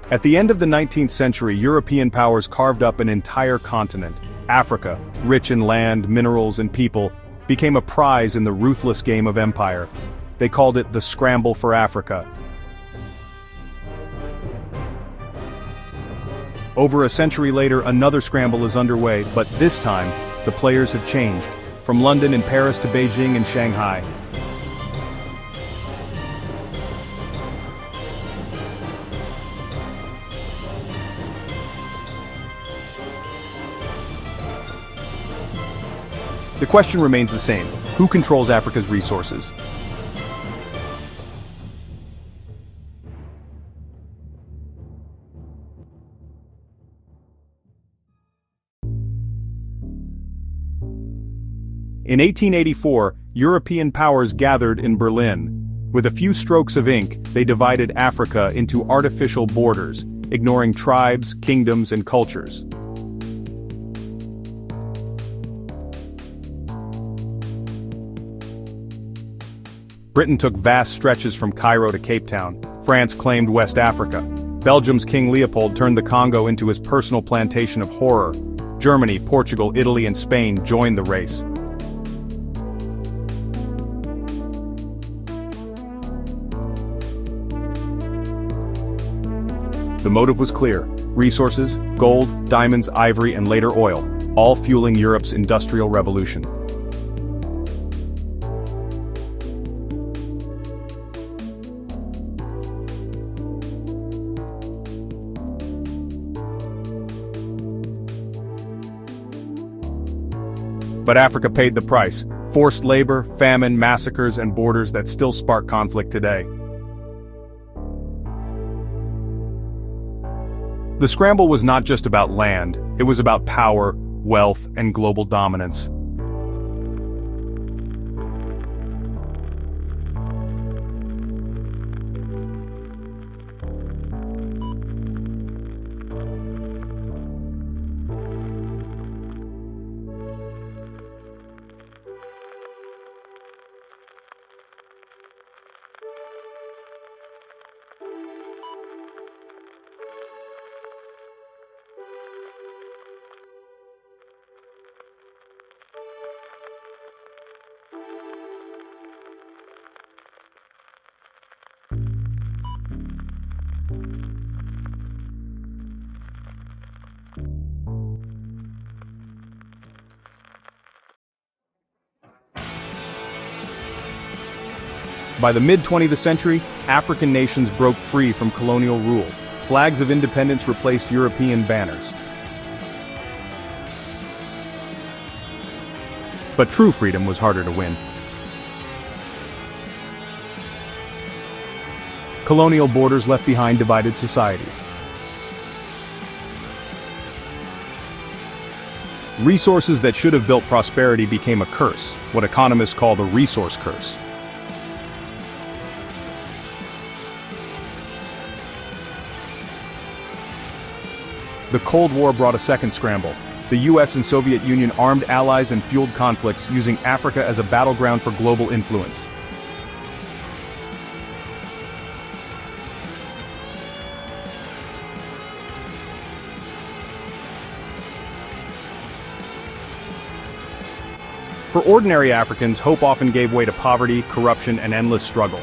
At the end of the 19th century, European powers carved up an entire continent. Africa, rich in land, minerals, and people, became a prize in the ruthless game of empire. They called it the Scramble for Africa. Over a century later, another scramble is underway, but this time, the players have changed. From London and Paris to Beijing and Shanghai. The question remains the same: who controls Africa's resources? In 1884, European powers gathered in Berlin. With a few strokes of ink, they divided Africa into artificial borders, ignoring tribes, kingdoms, and cultures. Britain took vast stretches from Cairo to Cape Town. France claimed West Africa. Belgium's King Leopold turned the Congo into his personal plantation of horror. Germany, Portugal, Italy, and Spain joined the race. The motive was clear: resources, gold, diamonds, ivory, and later oil, all fueling Europe's industrial revolution. But Africa paid the price: forced labor, famine, massacres, and borders that still spark conflict today. The scramble was not just about land, it was about power, wealth, and global dominance. By the mid-20th century, African nations broke free from colonial rule. Flags of independence replaced European banners. But true freedom was harder to win. Colonial borders left behind divided societies. Resources that should have built prosperity became a curse, what economists call the resource curse. The Cold War brought a second scramble. The US and Soviet Union armed allies and fueled conflicts, using Africa as a battleground for global influence. For ordinary Africans, hope often gave way to poverty, corruption, and endless struggle.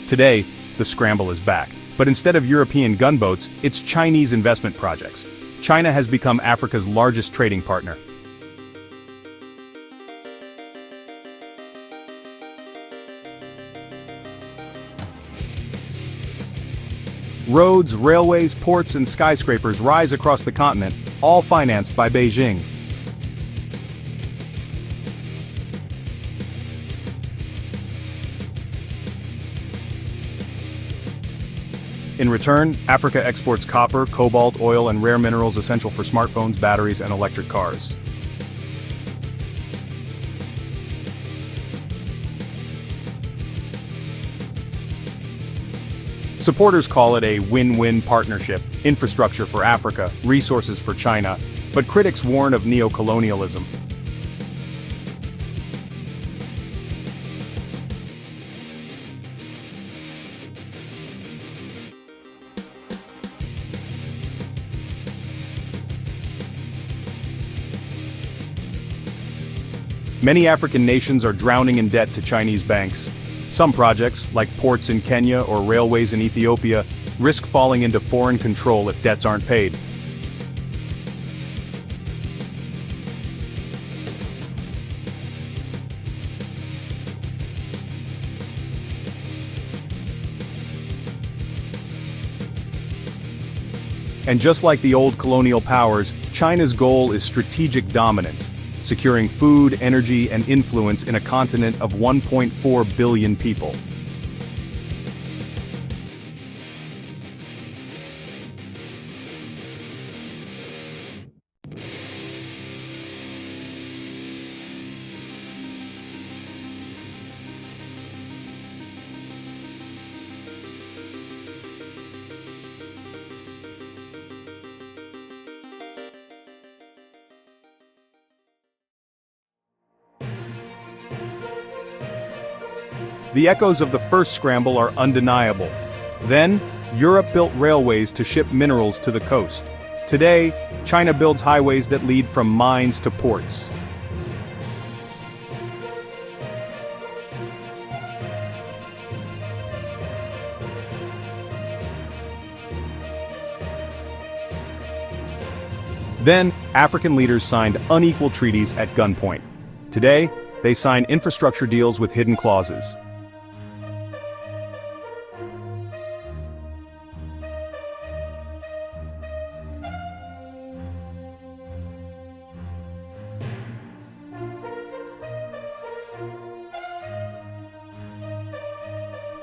Today, the scramble is back. But instead of European gunboats, it's Chinese investment projects. China has become Africa's largest trading partner. Roads, railways, ports, and skyscrapers rise across the continent, all financed by Beijing. In return, Africa exports copper, cobalt, oil, and rare minerals essential for smartphones, batteries, and electric cars. Supporters call it a win-win partnership, infrastructure for Africa, resources for China, but critics warn of neocolonialism. Many African nations are drowning in debt to Chinese banks. Some projects, like ports in Kenya or railways in Ethiopia, risk falling into foreign control if debts aren't paid. And just like the old colonial powers, China's goal is strategic dominance, securing food, energy, and influence in a continent of 1.4 billion people. The echoes of the first scramble are undeniable. Then, Europe built railways to ship minerals to the coast. Today, China builds highways that lead from mines to ports. Then, African leaders signed unequal treaties at gunpoint. Today, they sign infrastructure deals with hidden clauses.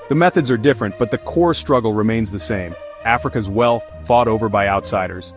The methods are different, but the core struggle remains the same: Africa's wealth fought over by outsiders.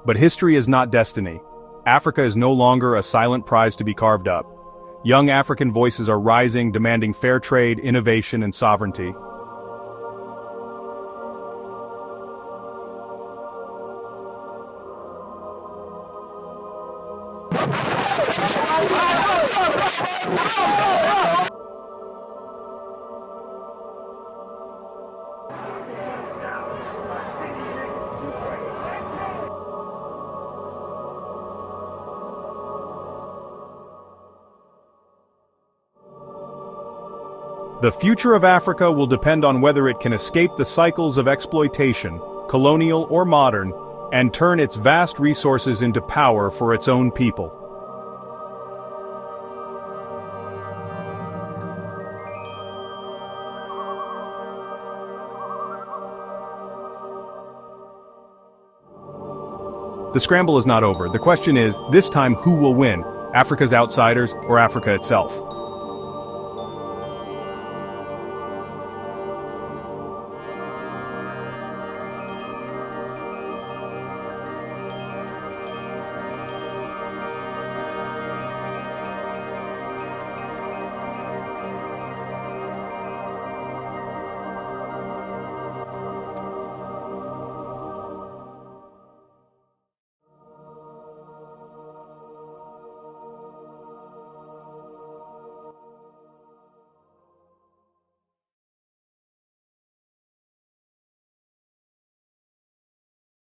But history is not destiny. Africa is no longer a silent prize to be carved up. Young African voices are rising, demanding fair trade, innovation, and sovereignty. The future of Africa will depend on whether it can escape the cycles of exploitation, colonial or modern, and turn its vast resources into power for its own people. The scramble is not over. The question is, this time who will win? Africa's outsiders or Africa itself?